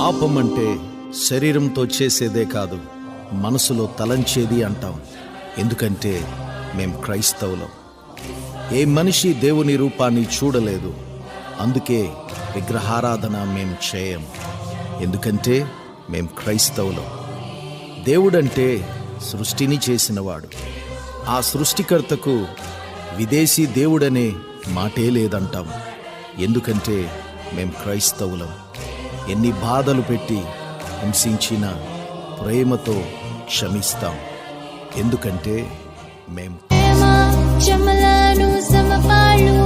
పాపం అంటే శరీరంతో చేసేదే కాదు, మనసులో తలంచేది అంటాం. ఎందుకంటే మేం క్రైస్తవులం. ఏ మనిషి దేవుని రూపాన్ని చూడలేదు, అందుకే విగ్రహారాధన మేం చేయం. ఎందుకంటే మేం క్రైస్తవులం. దేవుడంటే సృష్టిని చేసినవాడు. ఆ సృష్టికర్తకు విదేశీ దేవుడనే మాటే లేదంటాం. ఎందుకంటే మేం క్రైస్తవులం. ఎన్ని బాధలు పెట్టి హింసించినా ప్రేమతో క్షమిస్తాం. ఎందుకంటే మేం చెమలను సమపాళ్ళు